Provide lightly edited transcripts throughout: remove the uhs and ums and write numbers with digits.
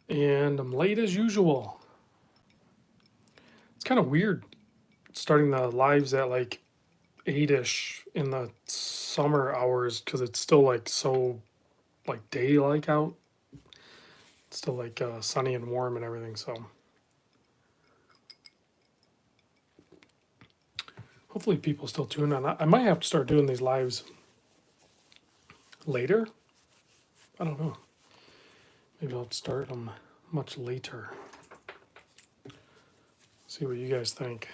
And I'm late as usual. It's kind of weird starting the lives at like 8ish in the summer hours because it's still like so like day-like out. It's still like sunny and warm and everything. So hopefully people still tune in. I might have to start doing these lives later. I don't know. Maybe I'll start them much later. See what you guys think.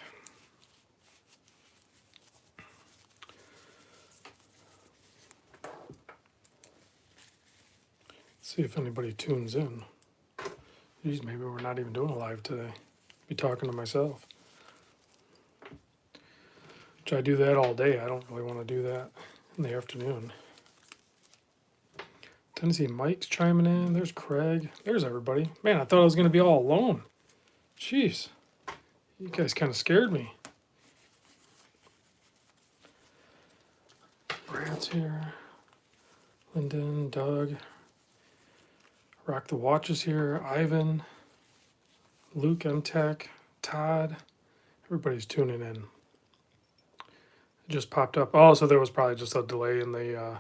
See if anybody tunes in. Geez, maybe we're not even doing a live today. Be talking to myself. Which I do that all day. I don't really want to do that in the afternoon. Tennessee Mike's chiming in. There's Craig. There's everybody. Man, I thought I was going to be all alone. Jeez. You guys kind of scared me. Brad's here. Lyndon, Doug. Rock the Watch is here. Ivan. Luke M Tech. Todd. Everybody's tuning in. It just popped up. Oh, so there was probably just a delay in the...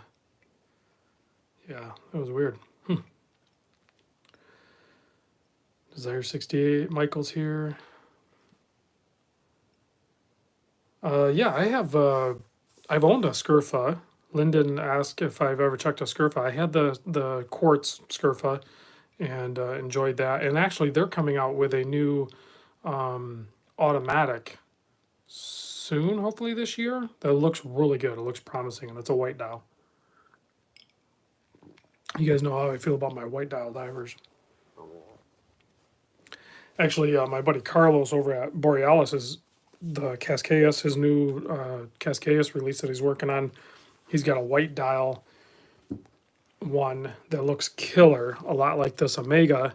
yeah, that was weird. Desire 68. Michael's here. Yeah, I've owned a Scurfa. Lyndon asked if I've ever checked a Scurfa. I had the quartz Scurfa and enjoyed that. And actually, they're coming out with a new automatic soon, hopefully this year. That looks really good. It looks promising, and it's a white dial. You guys know how I feel about my white dial divers. Actually, my buddy Carlos over at Borealis is the Cascaeus, his new Cascaeus release that he's working on. He's got a white dial one that looks killer, a lot like this Omega,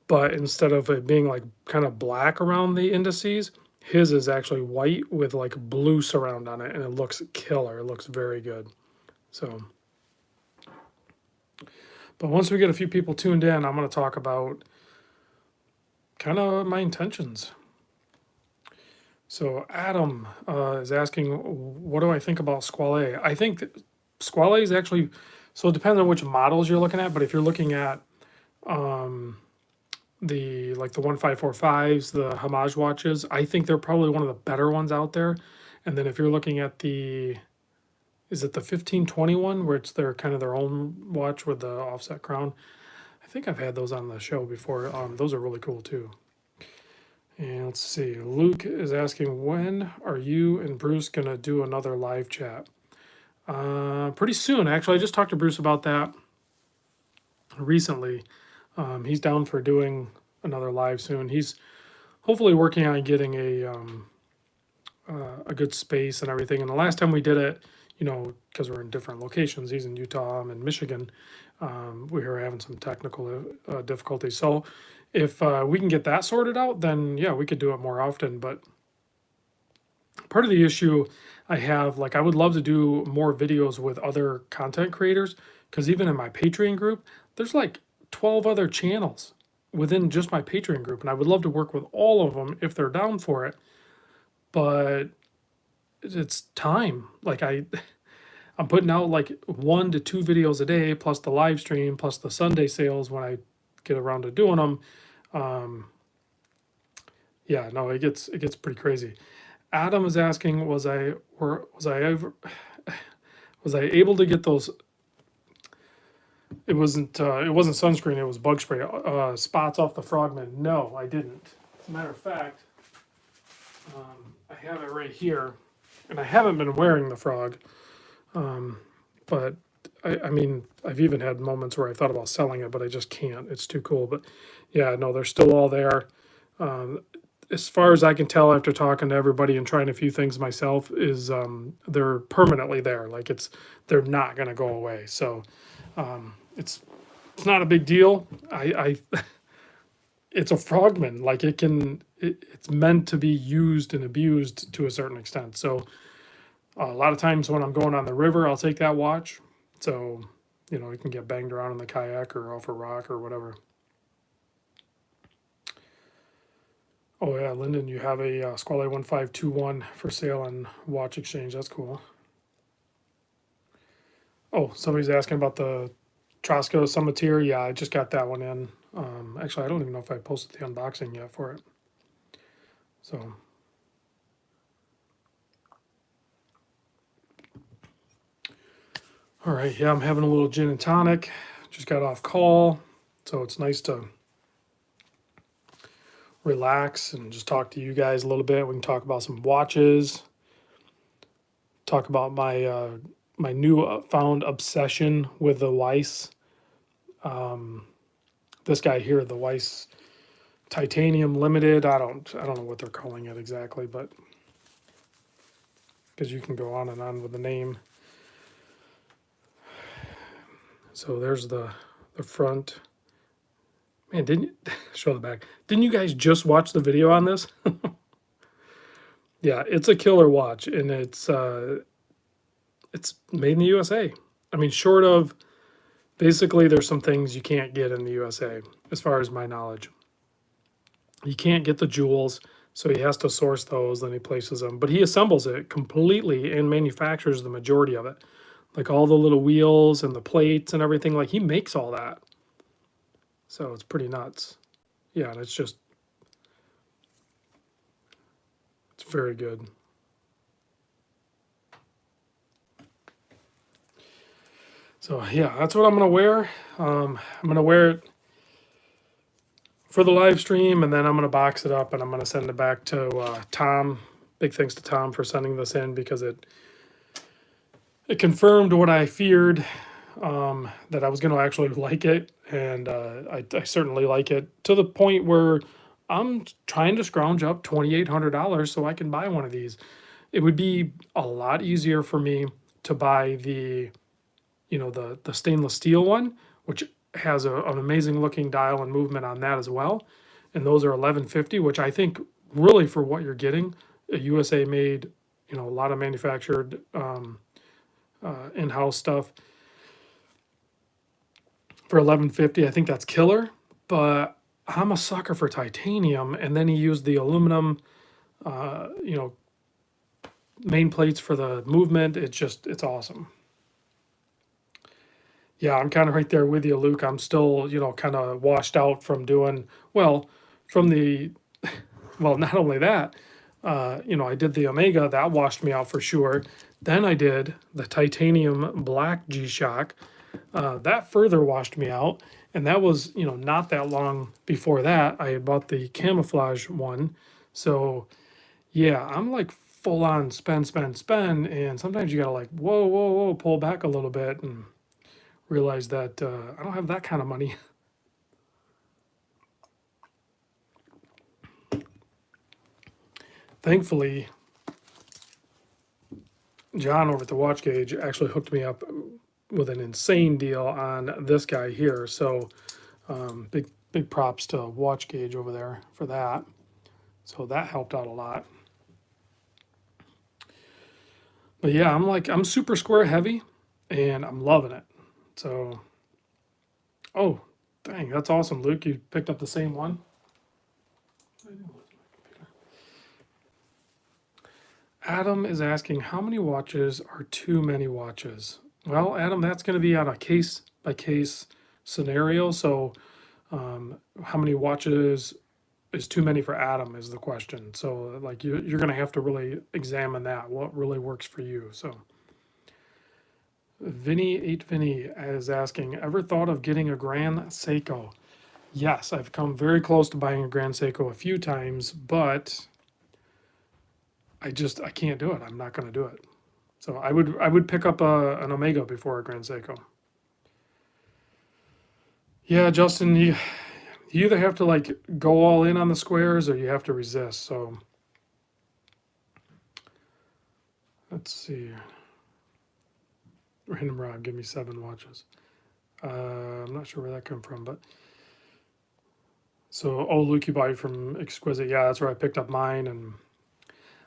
but instead of it being like kind of black around the indices, his is actually white with like blue surround on it, and it looks killer. It looks very good. So, but once we get a few people tuned in, I'm going to talk about kind of my intentions. So Adam is asking, what do I think about Squale? I think that Squale is actually, so it depends on which models you're looking at, but if you're looking at the like the 1545s, the homage watches, I think they're probably one of the better ones out there. And then if you're looking at the, is it the 1521, where it's their kind of their own watch with the offset crown? I think I've had those on the show before. Those are really cool too. And let's see, Luke is asking, when are you and Bruce going to do another live chat? Pretty soon, actually. I just talked to Bruce about that recently. He's down for doing another live soon. He's hopefully working on getting a good space and everything. And the last time we did it, you know, because we're in different locations, he's in Utah, I'm in Michigan, we were having some technical difficulties. So if we can get that sorted out, then yeah, we could do it more often. But part of the issue I have, like, I would love to do more videos with other content creators, because even in my Patreon group, there's like 12 other channels within just my Patreon group, and I would love to work with all of them if they're down for it. But it's time. Like I'm putting out like 1 to 2 videos a day, plus the live stream, plus the Sunday sales when I get around to doing them. Yeah, no, it gets pretty crazy. Adam is asking, was I able to get those? It wasn't sunscreen. It was bug spray. Spots off the Frogman. No, I didn't. As a matter of fact, I have it right here, and I haven't been wearing the Frog. But I mean, I've even had moments where I thought about selling it, but I just can't. It's too cool. But yeah, no, they're still all there. As far as I can tell after talking to everybody and trying a few things myself, is they're permanently there. Like they're not going to go away. So it's not a big deal. I it's a Frogman. Like it's meant to be used and abused to a certain extent. So a lot of times when I'm going on the river, I'll take that watch. So, you know, you can get banged around in the kayak or off a rock or whatever. Oh yeah, Lyndon, you have a Squally 1521 for sale on Watch Exchange. That's cool. Oh, somebody's asking about the Trosco Summiteer. Yeah, I just got that one in. Actually, I don't even know if I posted the unboxing yet for it. So, all right, yeah, I'm having a little gin and tonic. Just got off call, so it's nice to relax and just talk to you guys a little bit. We can talk about some watches, talk about my new found obsession with the Weiss. This guy here, the Weiss Titanium Limited. I don't know what they're calling it exactly, but because you can go on and on with the name. So there's the front. Man, didn't you show the back? Didn't you guys just watch the video on this? Yeah, it's a killer watch, and it's made in the USA. I mean, short of basically, there's some things you can't get in the USA, as far as my knowledge. You can't get the jewels, so he has to source those, then he places them. But he assembles it completely and manufactures the majority of it. Like all the little wheels and the plates and everything, like he makes all that. So it's pretty nuts. Yeah, and it's very good. So yeah, that's what I'm gonna wear. I'm gonna wear it for the live stream, and then I'm gonna box it up and I'm gonna send it back to Tom. Big thanks to Tom for sending this in because it confirmed what I feared, that I was going to actually like it, and I certainly like it to the point where I'm trying to scrounge up $2,800 so I can buy one of these. It would be a lot easier for me to buy the stainless steel one, which has an amazing looking dial and movement on that as well, and those are 1150, which I think really for what you're getting, a USA made, a lot of manufactured in-house stuff for 1150. I think that's killer, but I'm a sucker for titanium, and then he used the aluminum main plates for the movement. It's awesome. Yeah, I'm kind of right there with you, Luke. I'm still kind of washed out from doing well from the well, not only that, I did the Omega, that washed me out for sure. Then I did the titanium black G Shock. That further washed me out. And that was, not that long before that. I had bought the camouflage one. So, yeah, I'm like full on spend. And sometimes you got to like, whoa, pull back a little bit and realize that I don't have that kind of money. Thankfully, John over at the Watch Gauge actually hooked me up with an insane deal on this guy here. So big props to Watch Gauge over there for that. So that helped out a lot. But yeah, I'm super square heavy and I'm loving it. So, oh, dang, that's awesome, Luke. You picked up the same one. Adam is asking, how many watches are too many watches? Well, Adam, that's going to be on a case by case scenario. So, how many watches is too many for Adam is the question. So, like, you're going to have to really examine that, what really works for you. So, Vinny is asking, ever thought of getting a Grand Seiko? Yes, I've come very close to buying a Grand Seiko a few times, but I can't do it. I'm not going to do it. So I would pick up an Omega before a Grand Seiko. Yeah, Justin, you either have to like go all in on the squares or you have to resist. So let's see. Random Rob, give me 7 watches. I'm not sure where that come from, but so Luke, you buy from Exquisite. Yeah, that's where I picked up mine, and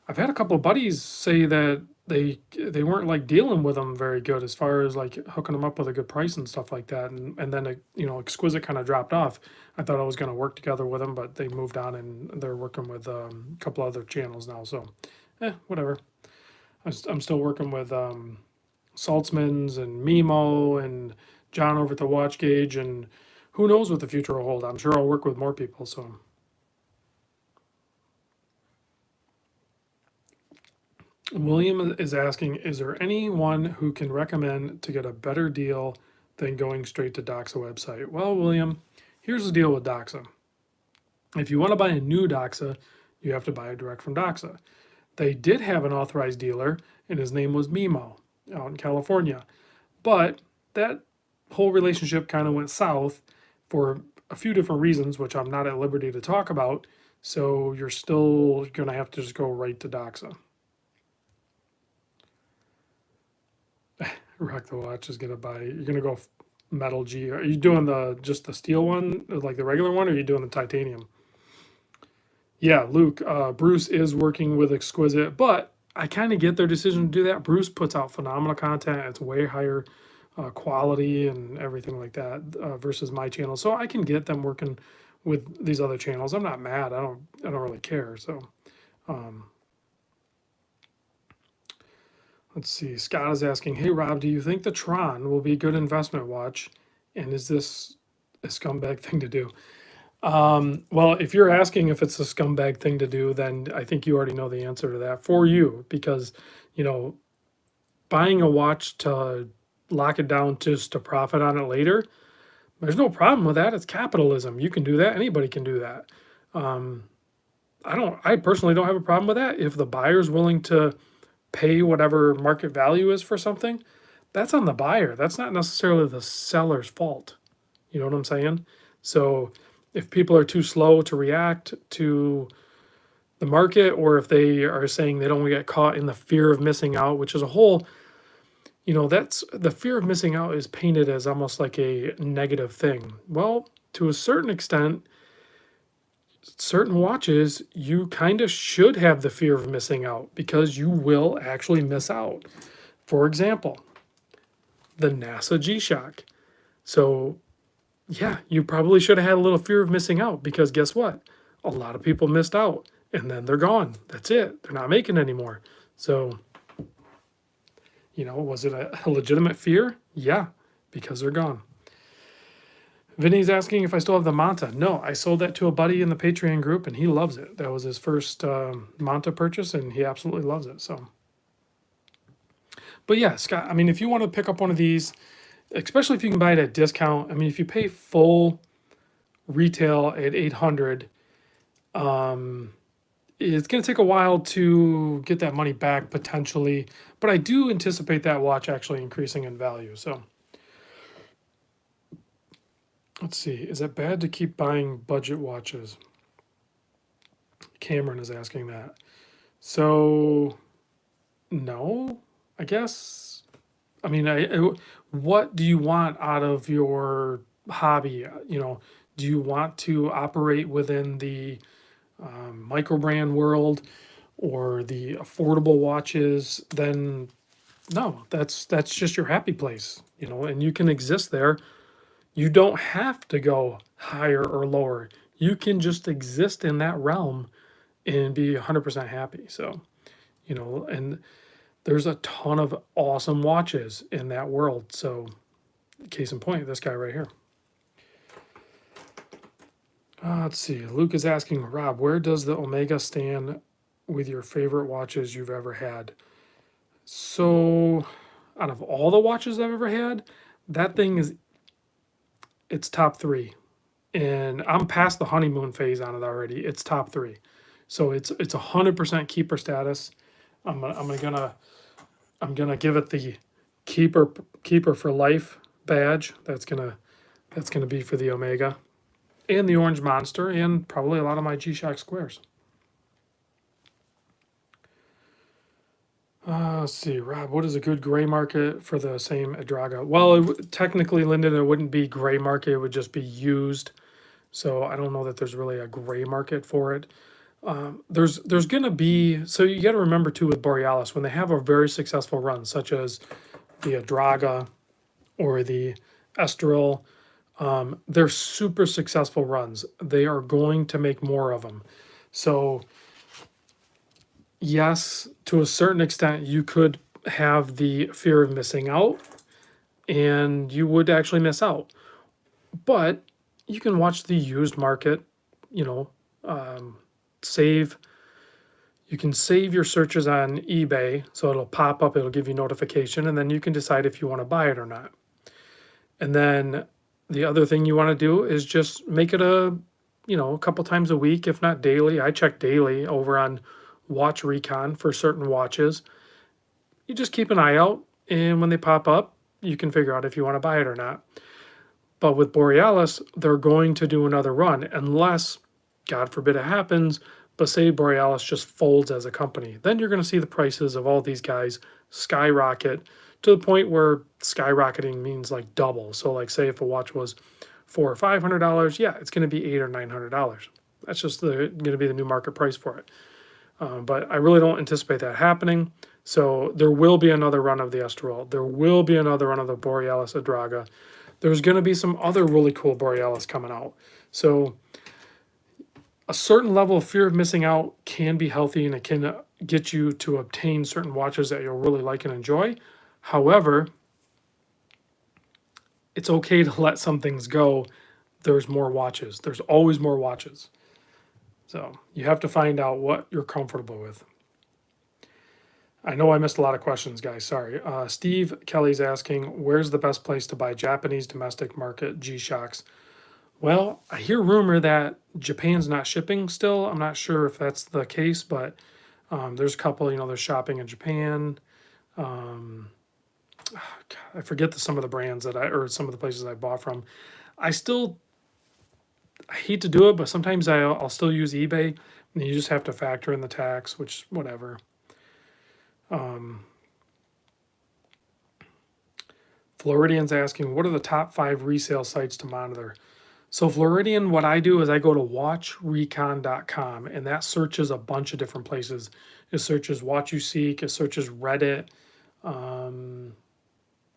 I've had a couple of buddies say that they weren't like dealing with them very good as far as like hooking them up with a good price and stuff like that. And then Exquisite kind of dropped off. I thought I was going to work together with them, but they moved on and they're working with a couple other channels now. So, whatever. I'm still working with Saltzman's and Mimo and John over at the Watch Gauge, and who knows what the future will hold. I'm sure I'll work with more people. So. William is asking, is there anyone who can recommend to get a better deal than going straight to Doxa website? Well, William, here's the deal with Doxa. If you want to buy a new Doxa, you have to buy it direct from Doxa. They did have an authorized dealer, and his name was Mimo out in California. But that whole relationship kind of went south for a few different reasons, which I'm not at liberty to talk about. So you're still going to have to just go right to Doxa. Rock the Watch is gonna buy. You're gonna go metal G. Are you doing just the steel one, like the regular one, or are you doing the titanium? Yeah, Luke. Bruce is working with Exquisite, but I kind of get their decision to do that. Bruce puts out phenomenal content. It's way higher quality and everything like that versus my channel. So I can get them working with these other channels. I'm not mad. I don't really care. So. Let's see. Scott is asking, hey, Rob, do you think the Tron will be a good investment watch? And is this a scumbag thing to do? Well, if you're asking if it's a scumbag thing to do, then I think you already know the answer to that for you, because, buying a watch to lock it down just to profit on it later, there's no problem with that. It's capitalism. You can do that. Anybody can do that. I personally don't have a problem with that. If the buyer's willing to pay whatever market value is for something, that's on the buyer. That's not necessarily the seller's fault. You know what I'm saying? So if people are too slow to react to the market, or if they are saying they don't want to get caught in the fear of missing out, which is a whole, that's the fear of missing out is painted as almost like a negative thing. Well, to a certain extent, certain watches, you kind of should have the fear of missing out because you will actually miss out. For example, the NASA G Shock. So, yeah, you probably should have had a little fear of missing out because guess what? A lot of people missed out and then they're gone. That's it. They're not making anymore. So, was it a legitimate fear? Yeah, because they're gone. Vinny's asking if I still have the Manta. No, I sold that to a buddy in the Patreon group, and he loves it. That was his first Manta purchase, and he absolutely loves it. So, but yeah, Scott. I mean, if you want to pick up one of these, especially if you can buy it at discount. I mean, if you pay full retail at $800, it's going to take a while to get that money back potentially. But I do anticipate that watch actually increasing in value. So. Let's see. Is it bad to keep buying budget watches? Cameron is asking that. So, no, I guess. I mean, what do you want out of your hobby? Do you want to operate within the micro brand world or the affordable watches? Then, no, that's just your happy place, and you can exist there. You don't have to go higher or lower. You can just exist in that realm and be 100% happy. So, and there's a ton of awesome watches in that world. So, case in point, this guy right here. Let's see. Luke is asking, Rob, where does the Omega stand with your favorite watches you've ever had? So, out of all the watches I've ever had, that thing it's top 3, and I'm past the honeymoon phase on it already. It's top 3, so it's 100% keeper status. I'm gonna give it the keeper for life badge. That's gonna be for the Omega, and the Orange Monster, and probably a lot of my G Shock squares. Let's see, Rob, what is a good gray market for the same Adraga? Well, technically, Lyndon, it wouldn't be gray market. It would just be used. So I don't know that there's really a gray market for it. there's going to be, so you got to remember too with Borealis, when they have a very successful run, such as the Adraga or the Estoril, they're super successful runs. They are going to make more of them. So yes, to a certain extent, you could have the fear of missing out, and you would actually miss out. But you can watch the used market, you know, save. You can save your searches on eBay, so it'll pop up, it'll give you notification, and then you can decide if you want to buy it or not. And then the other thing you want to do is just make it a, you know, a couple times a week, if not daily. I check daily over on Watch Recon for certain watches. You just keep an eye out, and when they pop up, you can figure out if you want to buy it or not. But with Borealis, they're going to do another run, unless, God forbid it happens, but say Borealis just folds as a company. Then you're going to see the prices of all these guys skyrocket to the point where skyrocketing means like double. So like say if a watch was $400 or $500, yeah, it's going to be $800 or $900. That's just going to be the new market price for it. But I really don't anticipate that happening. So there will be another run of the Estoril. There will be another run of the Borealis Adraga. There's going to be some other really cool Borealis coming out. So a certain level of fear of missing out can be healthy, and it can get you to obtain certain watches that you'll really like and enjoy. However, it's okay to let some things go. There's more watches. There's always more watches. So you have to find out what you're comfortable with. I know I missed a lot of questions, guys. Sorry. Steve Kelly's asking, where's the best place to buy Japanese domestic market G Shocks? Well, I hear rumor that Japan's not shipping still. I'm not sure if that's the case, but there's a couple, you know, they're shopping in Japan. I forget some of the brands or some of the places I bought from. I hate to do it, but sometimes I'll still use eBay, and you just have to factor in the tax, which, whatever. Floridian's asking, what are the top 5 resale sites to monitor? So Floridian, what I do is I go to watchrecon.com, and that searches a bunch of different places. It searches Watch You Seek, it searches Reddit, and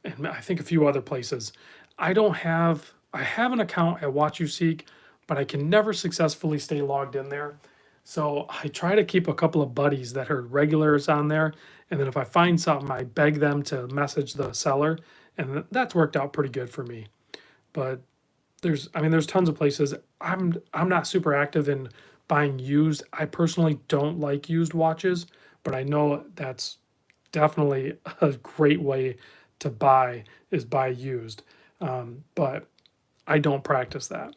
I think a few other places. I have an account at Watch You Seek, but I can never successfully stay logged in there. So I try to keep a couple of buddies that are regulars on there, and then if I find something, I beg them to message the seller, and that's worked out pretty good for me. But there's tons of places. I'm not super active in buying used. I personally don't like used watches, but I know that's definitely a great way to buy used. But I don't practice that.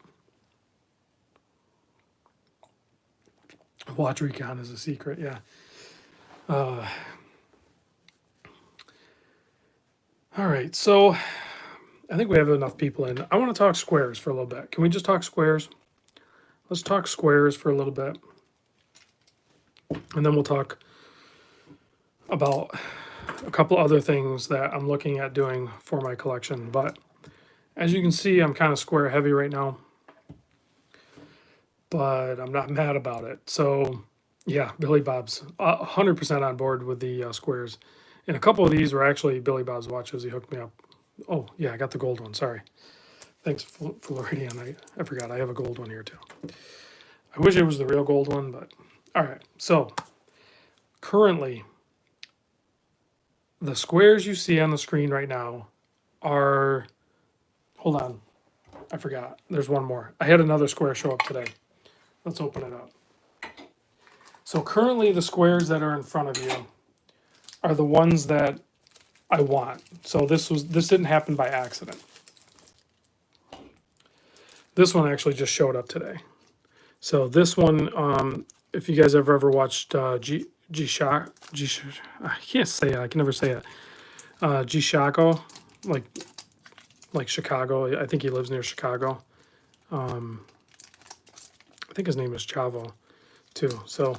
Watch Recon is a secret, yeah. All right, so I think we have enough people in. I want to talk squares for a little bit. Can we just talk squares? Let's talk squares for a little bit. And then we'll talk about a couple other things that I'm looking at doing for my collection. But as you can see, I'm kind of square heavy right now. But I'm not mad about it. So yeah, Billy Bob's 100% on board with the squares. And a couple of these were actually Billy Bob's watches. He hooked me up. Oh, yeah, I got the gold one. Sorry. Thanks, Floridian. I forgot. I have a gold one here, too. I wish it was the real gold one, but... All right. So, currently, the squares you see on the screen right now are... Hold on. I forgot. There's one more. I had another square show up today. Let's open it up. So, currently, the squares that are in front of you are the ones that I want. So this didn't happen by accident. This one actually just showed up today. So this one, if you guys have ever watched G Shock, I can't say it. I can never say it. G Shocko, like Chicago. I think he lives near Chicago. I think his name is Chavo, too. So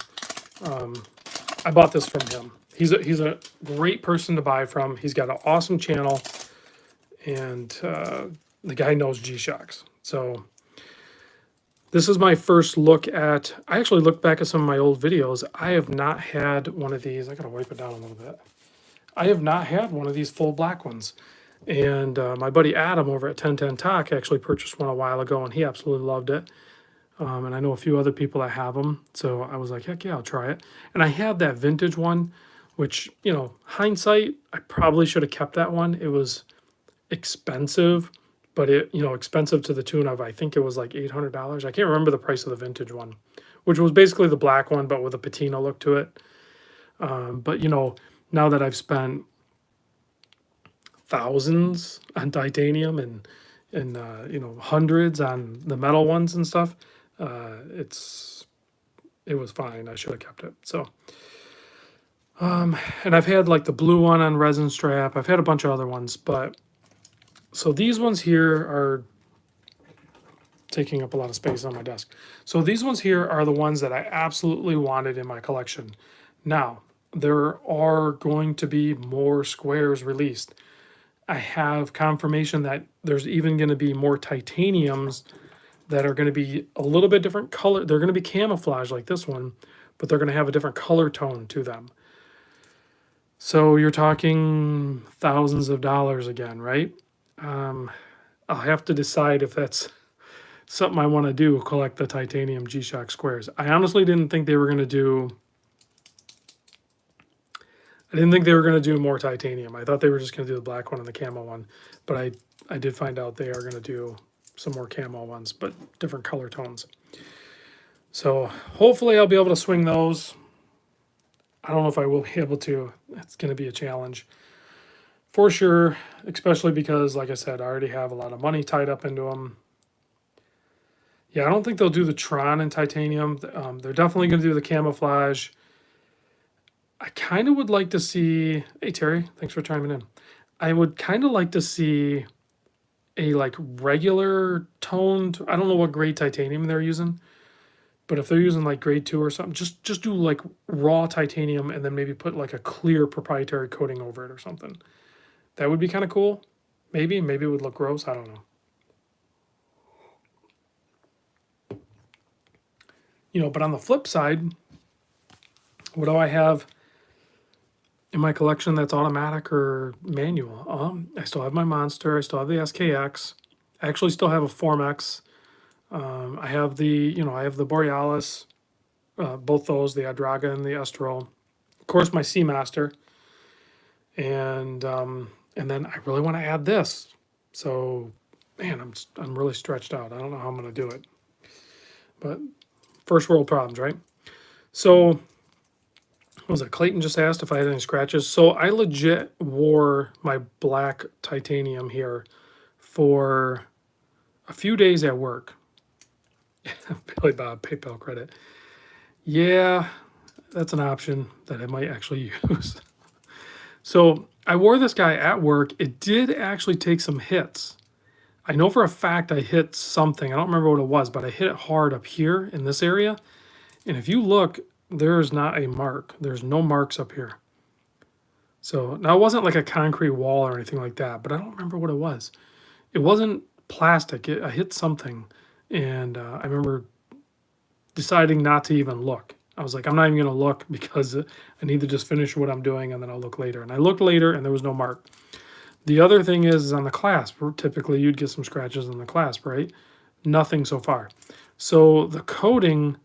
I bought this from him. He's a great person to buy from. He's got an awesome channel, and the guy knows G Shocks. So This is my first look at, I actually looked back at some of my old videos. I have not had one of these. I gotta wipe it down a little bit. I have not had one of these full black ones. And my buddy Adam over at 1010 Talk actually purchased one a while ago, and he absolutely loved it. And I know a few other people that have them. So I was like, heck yeah, I'll try it. And I had that vintage one, which, you know, hindsight, I probably should have kept that one. It was expensive, but it, you know, expensive to the tune of, I think it was like $800. I can't remember the price of the vintage one, which was basically the black one, but with a patina look to it. But, you know, now that I've spent thousands on titanium and you know, hundreds on the metal ones and stuff, it was fine. I should have kept it. So and I've had like the blue one on resin strap. I've had a bunch of other ones, but so these ones here are taking up a lot of space on my desk. So these ones here are the ones that I absolutely wanted in my collection. Now, there are going to be more squares released. I have confirmation that there's even going to be more titaniums that are going to be a little bit different color. They're going to be camouflage like this one, but they're going to have a different color tone to them. So you're talking thousands of dollars again, right? I'll have to decide if that's something I want to do, collect the titanium G Shock squares. I honestly didn't think they were going to do... I didn't think they were going to do more titanium. I thought they were just going to do the black one and the camo one. But I did find out they are going to do some more camo ones, but different color tones. So hopefully I'll be able to swing those. I don't know if I will be able to. It's going to be a challenge for sure, especially because, like I said, I already have a lot of money tied up into them. Yeah, I don't think they'll do the Tron in titanium. They're definitely going to do the camouflage. I kind of would like to see... Hey, Terry, thanks for chiming in. I would kind of like to see a like regular toned... I don't know what grade titanium they're using, but if they're using like grade 2 or something, just do like raw titanium and then maybe put like a clear proprietary coating over it or something. That would be kind of cool. Maybe it would look gross. I don't know. You know, but on the flip side, what do I have in my collection that's automatic or manual? I still have my Monster. I still have the SKX. I actually still have a Formex. I have the Borealis, both those, the Adraga and the Estro. Of course, my Seamaster. And then I really want to add this. So, man, I'm really stretched out. I don't know how I'm going to do it. But first world problems, right? So... What was it? Clayton just asked if I had any scratches. So I legit wore my black titanium here for a few days at work. Billy Bob, PayPal credit. Yeah, that's an option that I might actually use. So I wore this guy at work. It did actually take some hits. I know for a fact I hit something. I don't remember what it was, but I hit it hard up here in this area. And if you look... there's not a mark. There's no marks up here. So now it wasn't like a concrete wall or anything like that, but I don't remember what it was. It wasn't plastic. I hit something, and I remember deciding not to even look. I was like, I'm not even going to look because I need to just finish what I'm doing, and then I'll look later. And I looked later, and there was no mark. The other thing is on the clasp. Typically, you'd get some scratches on the clasp, right? Nothing so far. So the coating...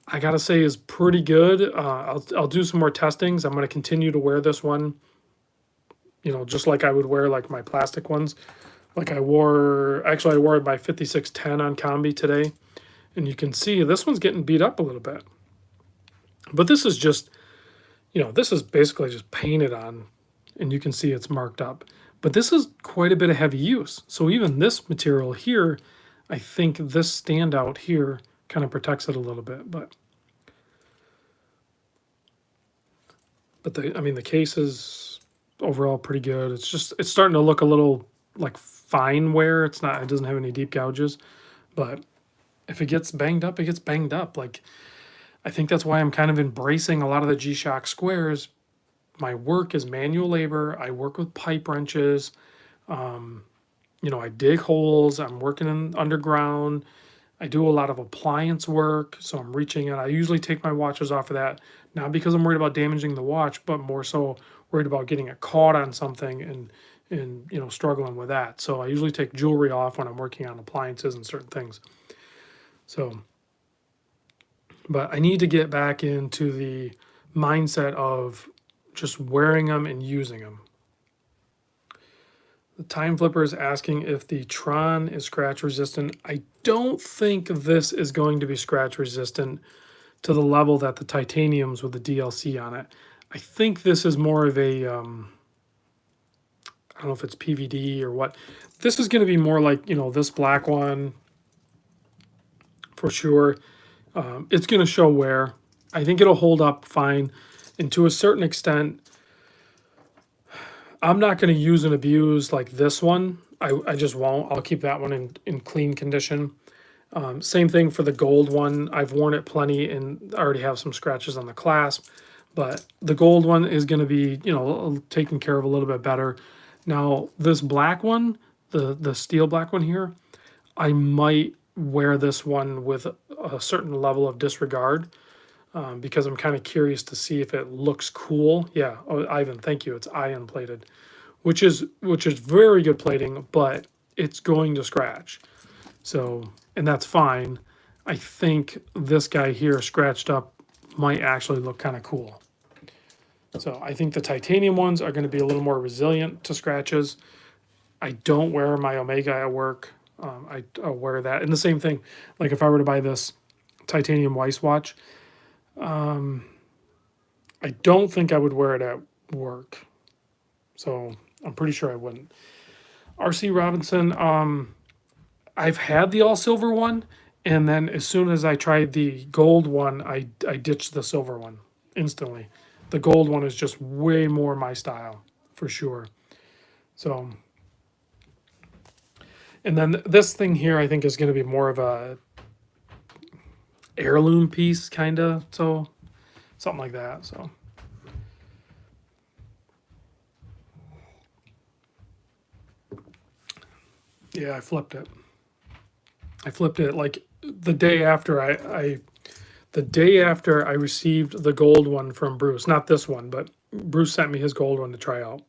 I gotta say is pretty good. I'll do some more testings. I'm gonna continue to wear this one, you know, just like I would wear like my plastic ones. Like I wore my 5610 on Combi today, and you can see this one's getting beat up a little bit. But this is just, you know, this is basically just painted on, and you can see it's marked up. But this is quite a bit of heavy use. So even this material here, I think this standout here kind of protects it a little bit, but the case is overall pretty good. It's starting to look a little like fine wear. It doesn't have any deep gouges, but if it gets banged up, it gets banged up. Like, I think that's why I'm kind of embracing a lot of the G Shock squares. My work is manual labor. I work with pipe wrenches. You know, I dig holes. I'm working underground. I do a lot of appliance work, so I'm reaching in. I usually take my watches off of that, not because I'm worried about damaging the watch, but more so worried about getting it caught on something and struggling with that. So I usually take jewelry off when I'm working on appliances and certain things. So, but I need to get back into the mindset of just wearing them and using them. The Time Flipper is asking if the Tron is scratch resistant. I don't think this is going to be scratch resistant to the level that the titaniums with the DLC on it. I think this is more of a, I don't know if it's PVD or what. This is going to be more like, this black one for sure. It's going to show wear. I think it'll hold up fine. And to a certain extent, I'm not going to use and abuse like this one. I just won't. I'll keep that one in clean condition. Same thing for the gold one. I've worn it plenty and I already have some scratches on the clasp. But the gold one is going to be, taken care of a little bit better. Now, this black one, the steel black one here, I might wear this one with a certain level of disregard because I'm kind of curious to see if it looks cool. Yeah, oh, Ivan, thank you. It's iron plated, which is very good plating, but it's going to scratch. So, and that's fine. I think this guy here scratched up might actually look kind of cool. So I think the titanium ones are going to be a little more resilient to scratches. I don't wear my Omega at work. I'll wear that. And the same thing, like if I were to buy this titanium Weiss watch, I don't think I would wear it at work. So I'm pretty sure I wouldn't. RC Robinson, I've had the all silver one, and then as soon as I tried the gold one, I ditched the silver one instantly. The gold one is just way more my style, for sure. So, and then this thing here, I think is going to be more of a heirloom piece, kind of. So, something like that. So, yeah, I flipped it. I flipped it like the day after the day after I received the gold one from Bruce. Not this one, but Bruce sent me his gold one to try out.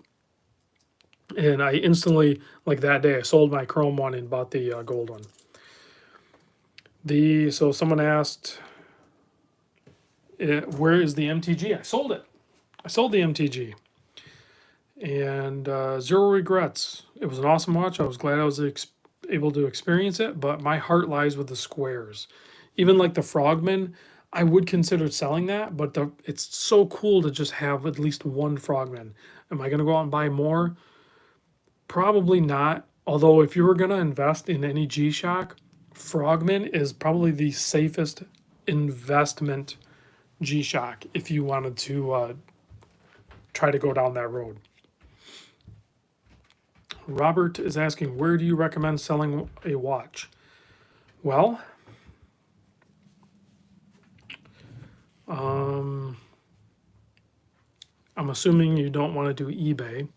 And I instantly, like that day, I sold my chrome one and bought the gold one. So someone asked, where is the MTG? I sold it. I sold the MTG. And zero regrets. It was an awesome watch. I was glad I was able to experience it, but my heart lies with the squares. Even like the Frogman, I would consider selling that, but it's so cool to just have at least one Frogman. Am I going to go out and buy more? Probably not. Although if you were going to invest in any G Shock, Frogman is probably the safest investment G Shock if you wanted to try to go down that road. Robert is asking, where do you recommend selling a watch? Well, I'm assuming you don't want to do eBay.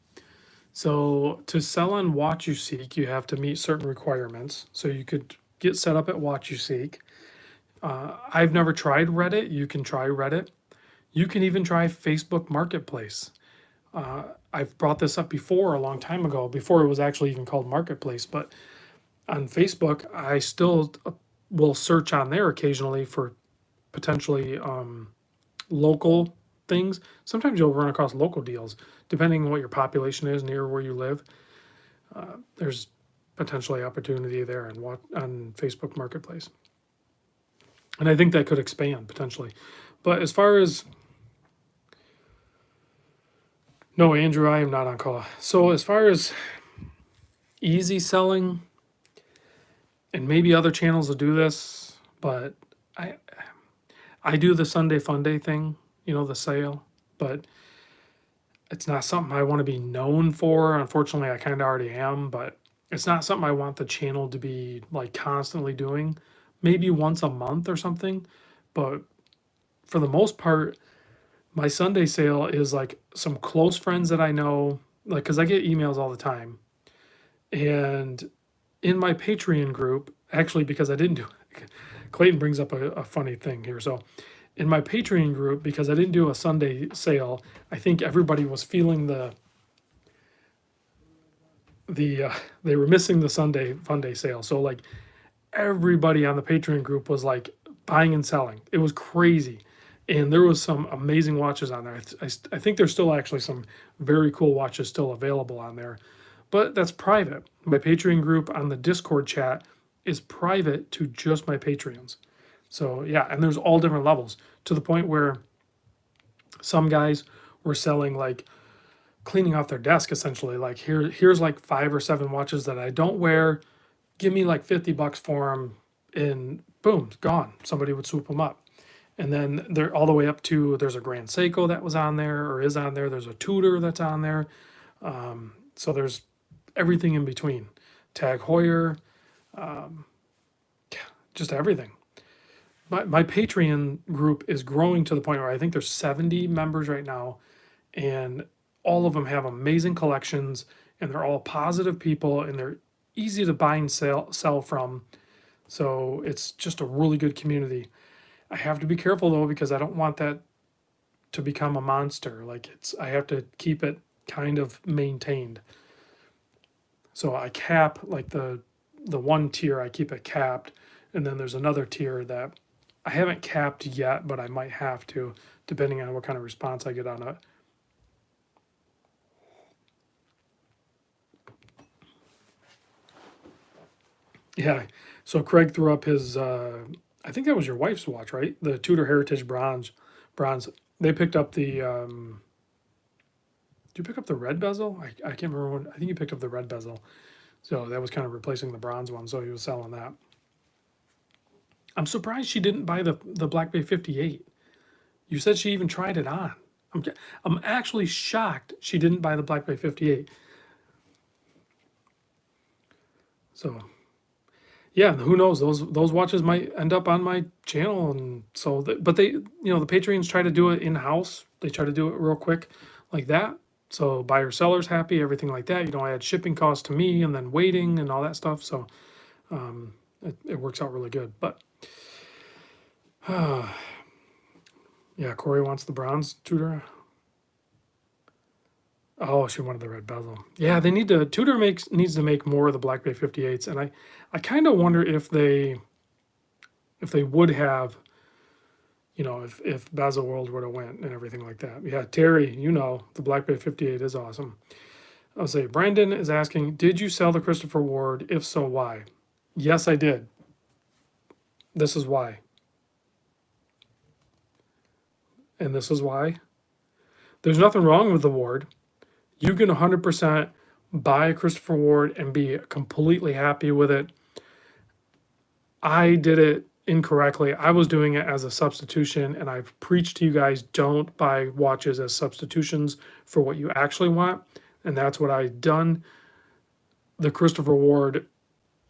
So to sell on Watch You Seek, you have to meet certain requirements. So you could get set up at Watch You Seek. I've never tried Reddit. You can try Reddit. You can even try Facebook Marketplace. I've brought this up before a long time ago, before it was actually even called Marketplace. But on Facebook, I still will search on there occasionally for potentially local things. Sometimes you'll run across local deals, depending on what your population is near where you live. There's potentially opportunity there on Facebook Marketplace. And I think that could expand potentially. But as far as... No, Andrew, I am not on call. So as far as easy selling, and maybe other channels will do this, but I do the Sunday Fun Day thing, the sale, but it's not something I want to be known for. Unfortunately, I kind of already am, but it's not something I want the channel to be like constantly doing. Maybe once a month or something, but for the most part, my Sunday sale is like some close friends that I know, like, because I get emails all the time. And in my Patreon group, actually, because I didn't do Clayton brings up a funny thing here. So in my Patreon group, because I didn't do a Sunday sale, I think everybody was feeling they were missing the Sunday Fun Day sale. So like everybody on the Patreon group was like buying and selling. It was crazy. And there was some amazing watches on there. I think there's still actually some very cool watches still available on there. But that's private. My Patreon group on the Discord chat is private to just my Patreons. So yeah, and there's all different levels to the point where some guys were selling like cleaning off their desk essentially. Like here's like 5 or 7 watches that I don't wear. Give me like $50 for them, and boom, gone. Somebody would swoop them up. And then they're all the way up to there's a Grand Seiko that was on there or is on there. There's a Tudor that's on there. So there's everything in between. Tag Heuer, just everything. My Patreon group is growing to the point where I think there's 70 members right now, and all of them have amazing collections, and they're all positive people, and they're easy to buy and sell from. So it's just a really good community. I have to be careful though, because I don't want that to become a monster. Like I have to keep it kind of maintained. So I cap like the one tier, I keep it capped, and then there's another tier that I haven't capped yet, but I might have to, depending on what kind of response I get on it. Yeah, so Craig threw up his, I think that was your wife's watch, right? The Tudor Heritage Bronze. They picked up the, did you pick up the red bezel? I can't remember when, I think you picked up the red bezel. So that was kind of replacing the bronze one, so he was selling that. I'm surprised she didn't buy the Black Bay 58. You said she even tried it on. I'm actually shocked she didn't buy the Black Bay 58. So yeah, who knows? Those watches might end up on my channel, and so but they, the Patreons try to do it in house. They try to do it real quick, like that. So buyer seller's happy, everything like that. You don't add shipping costs to me, and then waiting and all that stuff. So it works out really good. But yeah, Corey wants the bronze Tudor. Oh, she wanted the red bezel. Yeah, they need to. Tudor needs to make more of the Black Bay 58s, and I kind of wonder if they would have, if Basil World would have went and everything like that. Yeah, Terry, the Black Bay 58 is awesome. I'll say Brandon is asking, did you sell the Christopher Ward? If so, why? Yes, I did. This is why. And this is why. There's nothing wrong with the Ward. You can 100% buy a Christopher Ward and be completely happy with it. I did it incorrectly. I was doing it as a substitution, and I've preached to you guys, don't buy watches as substitutions for what you actually want, and that's what I've done. The Christopher Ward,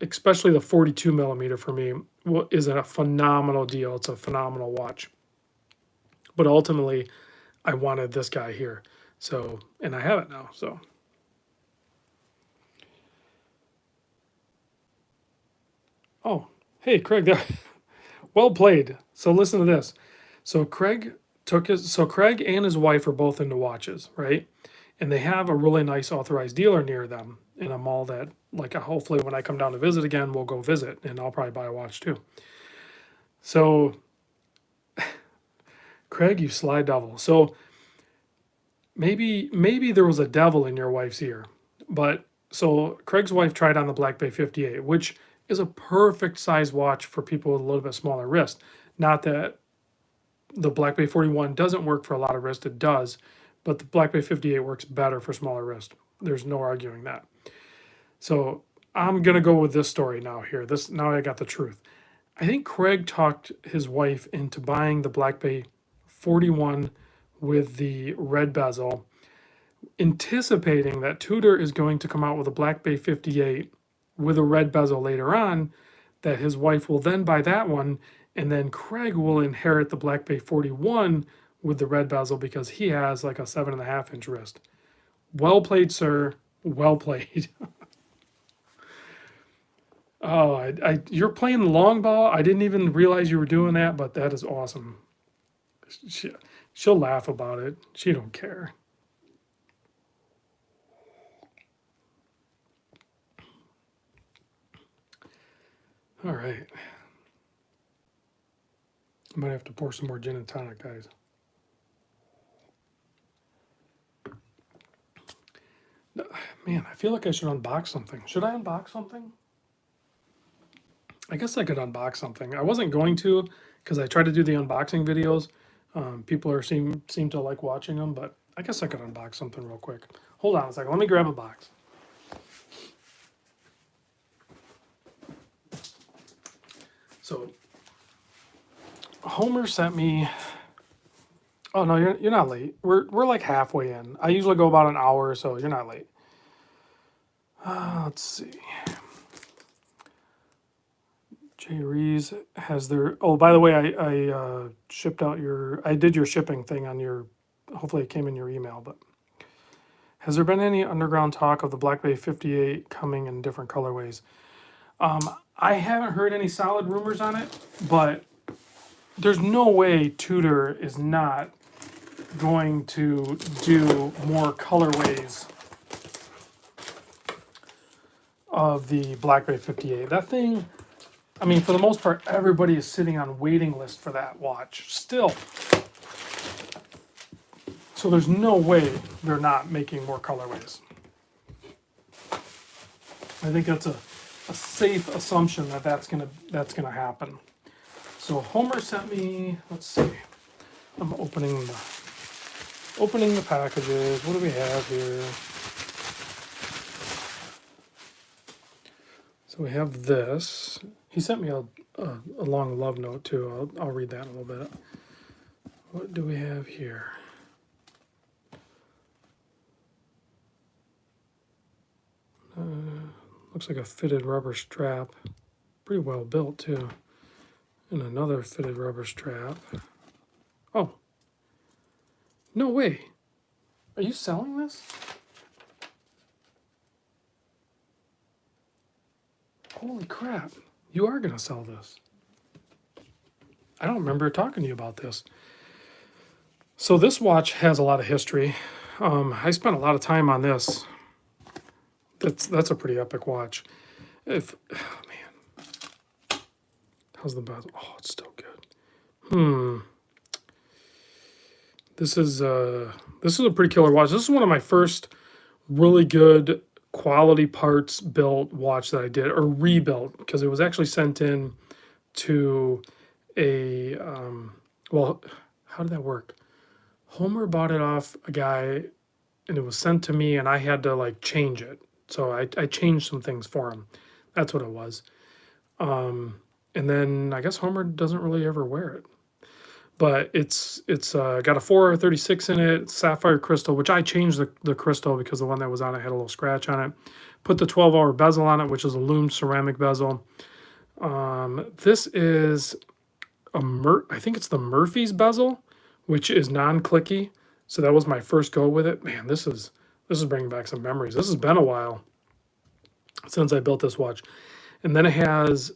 especially the 42 millimeter for me, is a phenomenal deal. It's a phenomenal watch. But ultimately, I wanted this guy here. So, and I have it now, so. Oh, hey, Craig, well played. So listen to this. So Craig and his wife are both into watches, right? And they have a really nice authorized dealer near them in a mall that, like, hopefully when I come down to visit again, we'll go visit, and I'll probably buy a watch too. So, Craig, you sly devil. So maybe there was a devil in your wife's ear. But so Craig's wife tried on the Black Bay 58, which is a perfect size watch for people with a little bit smaller wrist. Not that the Black Bay 41 doesn't work for a lot of wrist, it does, but the Black Bay 58 works better for smaller wrist. There's no arguing that. So I'm gonna go with this story now here. Now I got the truth. I think Craig talked his wife into buying the Black Bay 41 with the red bezel, anticipating that Tudor is going to come out with a Black Bay 58 with a red bezel later on, that his wife will then buy that one, and then Craig will inherit the Black Bay 41 with the red bezel because he has like a 7.5-inch wrist. Well played, sir. Well played. Oh, you're playing the long ball. I didn't even realize you were doing that, but that is awesome. She, she'll laugh about it. She don't care. All right. I might have to pour some more gin and tonic, guys. Man, I feel like I should unbox something. Should I unbox something? I guess I could unbox something. I wasn't going to because I tried to do the unboxing videos. People seem to like watching them, but I guess I could unbox something real quick. Hold on a second. Let me grab a box. So Homer sent me. Oh no, you're not late. We're like halfway in. I usually go about an hour, so you're not late. Let's see. Jay Rees has their. Oh, by the way, I shipped out your. I did your shipping thing on your. Hopefully, it came in your email. But has there been any underground talk of the Black Bay 58 coming in different colorways? I haven't heard any solid rumors on it, but there's no way Tudor is not going to do more colorways of the Black Bay 58. That thing, I mean, for the most part, everybody is sitting on waiting list for that watch still. So there's no way they're not making more colorways. I think that's a safe assumption that that's gonna happen. So Homer sent me. Let's see. I'm opening the packages. What do we have here? So we have this. He sent me a long love note too. I'll read that in a little bit. What do we have here? Looks like a fitted rubber strap. Pretty well built too. And another fitted rubber strap. Oh. No way. Are you selling this? Holy crap. You are going to sell this. I don't remember talking to you about this. So this watch has a lot of history. I spent a lot of time on this. That's a pretty epic watch. Oh man. How's the bezel? Oh, it's still good. This is a pretty killer watch. This is one of my first really good quality parts built watch that I did, or rebuilt, because it was actually sent in to a well, how did that work? Homer bought it off a guy and it was sent to me and I had to like change it. So I changed some things for him. That's what it was. And then I guess Homer doesn't really ever wear it. But it's got a 4R36 in it, sapphire crystal, which I changed the crystal because the one that was on it had a little scratch on it. Put the 12-hour bezel on it, which is a loomed ceramic bezel. This is I think it's the Murphy's bezel, which is non-clicky. So that was my first go with it. Man, this is bringing back some memories. This has been a while since I built this watch. And then it has,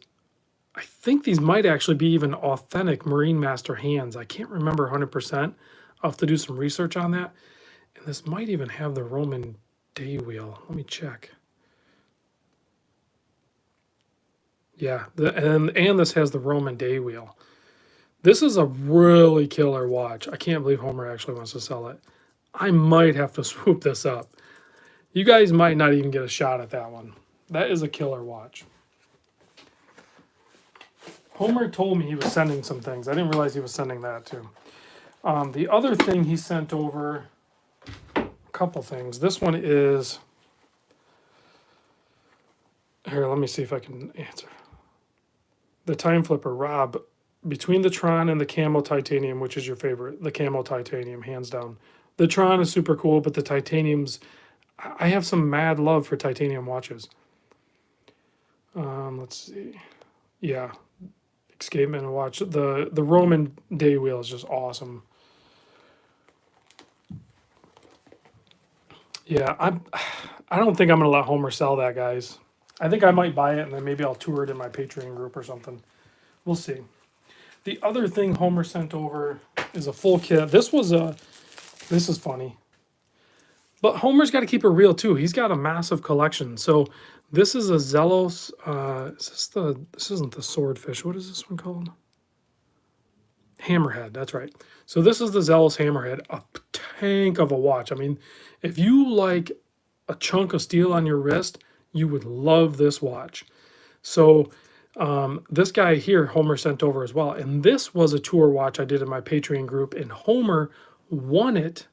I think these might actually be even authentic Marine Master hands. I can't remember 100%. I'll have to do some research on that. And this might even have the Roman day wheel. Let me check. Yeah, and this has the Roman day wheel. This is a really killer watch. I can't believe Homer actually wants to sell it. I might have to swoop this up. You guys might not even get a shot at that one. That is a killer watch. Homer told me he was sending some things. I didn't realize he was sending that too. The other thing he sent over, a couple things. This one is, here, let me see if I can answer. The Time Flipper, Rob, between the Tron and the Camo Titanium, which is your favorite? The Camo Titanium, hands down. The Tron is super cool, but the Titanium's, I have some mad love for titanium watches. Let's see. Yeah, Escapement watch. The Roman day wheel is just awesome. Yeah, I don't think I'm gonna let Homer sell that, guys. I think I might buy it, and then maybe I'll tour it in my Patreon group or something. We'll see. The other thing Homer sent over is a full kit. This is funny. But Homer's got to keep it real too. He's got a massive collection. So this is a Zelos. This isn't the swordfish. What is this one called? Hammerhead. That's right. So this is the Zelos Hammerhead, a tank of a watch. I mean, if you like a chunk of steel on your wrist, you would love this watch. So this guy here, Homer sent over as well. And this was a tour watch I did in my Patreon group, and Homer won it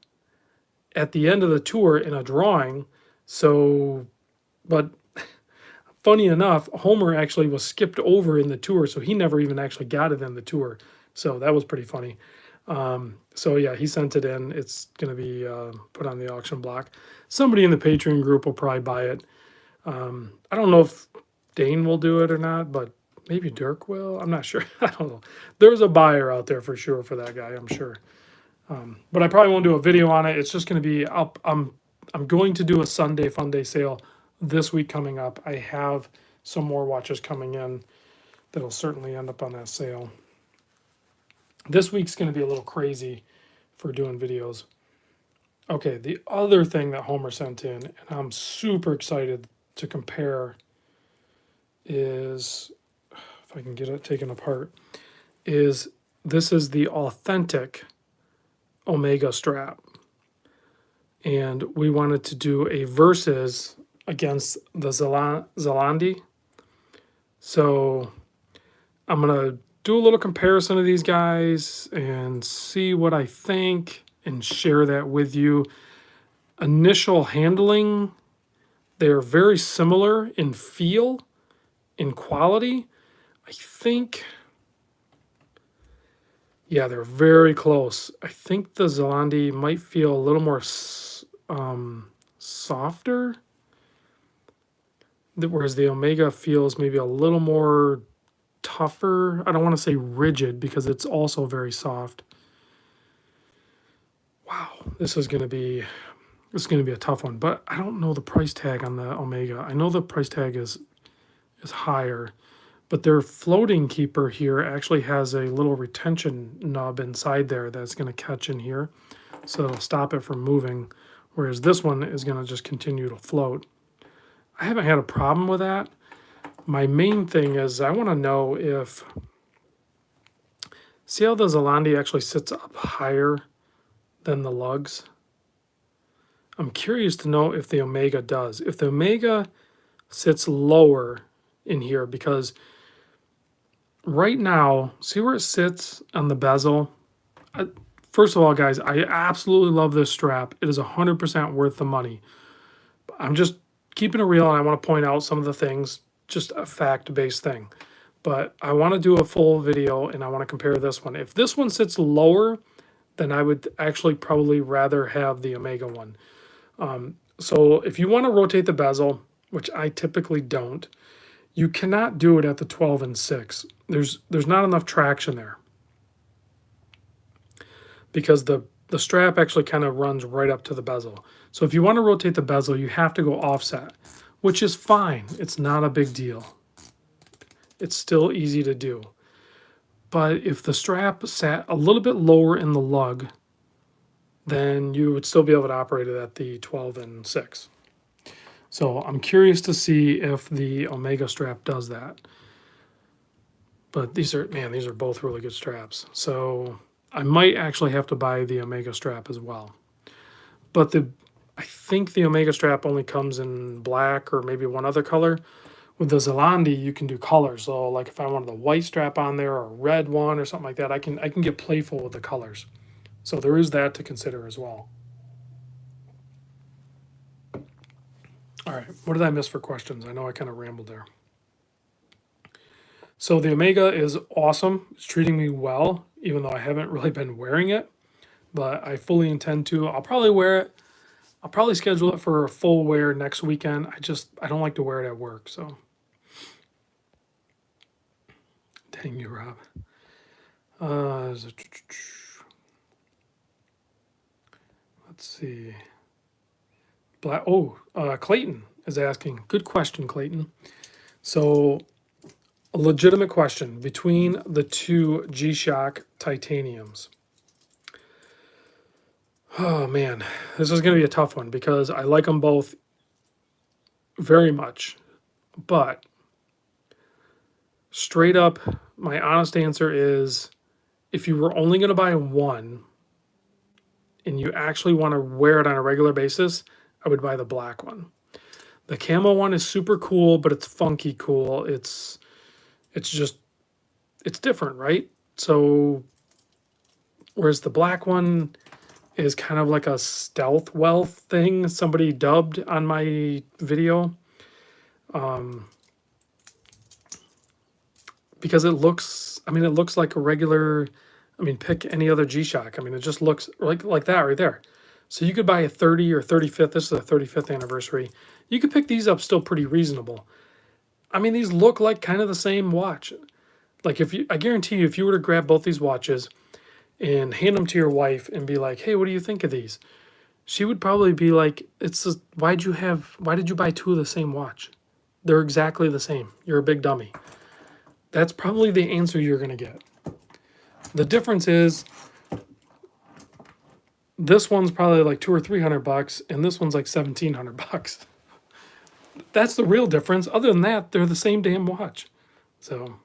at the end of the tour in a drawing. So, but funny enough, Homer actually was skipped over in the tour, so he never even actually got it in the tour. So that was pretty funny. So yeah, he sent it in. It's going to be put on the auction block. Somebody in the Patreon group will probably buy it. I don't know if Dane will do it or not, but maybe Dirk will. I'm not sure. I don't know. There's a buyer out there for sure for that guy, I'm sure. But I probably won't do a video on it. It's just going to be up. I'm going to do a Sunday Fun Day sale this week coming up. I have some more watches coming in that'll certainly end up on that sale. This week's going to be a little crazy for doing videos. Okay, the other thing that Homer sent in, and I'm super excited to compare, is, if I can get it taken apart, is this is the authentic Omega strap. And we wanted to do a versus against the Zalandi. So I'm going to do a little comparison of these guys and see what I think and share that with you. Initial handling, they're very similar in feel, in quality. I think, yeah, they're very close. I think the Zalandi might feel a little more softer, whereas the Omega feels maybe a little more tougher. I don't want to say rigid because it's also very soft. Wow, this is going to be a tough one, but I don't know the price tag on the Omega. I know the price tag is higher, but their floating keeper here actually has a little retention nub inside there that's going to catch in here, so it'll stop it from moving, whereas this one is going to just continue to float. I haven't had a problem with that. My main thing is I want to know if, see how the Zalandi actually sits up higher than the lugs? I'm curious to know if the Omega does. If the Omega sits lower in here, because right now, see where it sits on the bezel? First of all, guys, I absolutely love this strap. It is 100% worth the money. I'm just keeping it real, and I want to point out some of the things, just a fact-based thing. But I want to do a full video, and I want to compare this one. If this one sits lower, then I would actually probably rather have the Omega one. So if you want to rotate the bezel, which I typically don't, you cannot do it at the 12 and 6. There's not enough traction there, because the strap actually kind of runs right up to the bezel. So if you want to rotate the bezel, you have to go offset, which is fine. It's not a big deal. It's still easy to do. But if the strap sat a little bit lower in the lug, then you would still be able to operate it at the 12 and 6. So I'm curious to see if the Omega strap does that. But these are both really good straps. So I might actually have to buy the Omega strap as well. But I think the Omega strap only comes in black or maybe one other color. With the Zalandi, you can do colors. So like if I wanted the white strap on there or a red one or something like that, I can get playful with the colors. So there is that to consider as well. All right, what did I miss for questions? I know I kind of rambled there. So the Omega is awesome. It's treating me well, even though I haven't really been wearing it. But I fully intend to. I'll probably wear it. I'll probably schedule it for a full wear next weekend. I don't like to wear it at work, so. Dang you, Rob. Let's see. Clayton. is asking, good question, Clayton. So, a legitimate question between the two G Shock titaniums. Oh man, this is going to be a tough one because I like them both very much. But straight up, my honest answer is if you were only going to buy one and you actually want to wear it on a regular basis, I would buy the black one. The camo one is super cool, but it's funky cool. It's different, right? So whereas the black one is kind of like a stealth wealth thing somebody dubbed on my video. Because it looks like a regular, pick any other G-Shock. It just looks like that right there. So you could buy a 30 or 35th. This is a 35th anniversary. You could pick these up still pretty reasonable. These look like kind of the same watch. Like I guarantee you, if you were to grab both these watches and hand them to your wife and be like, hey, what do you think of these? She would probably be like, why did you buy two of the same watch? They're exactly the same. You're a big dummy. That's probably the answer you're going to get. The difference is this one's probably like $200 or $300 and this one's like $1,700. That's the real difference. Other than that, they're the same damn watch. So,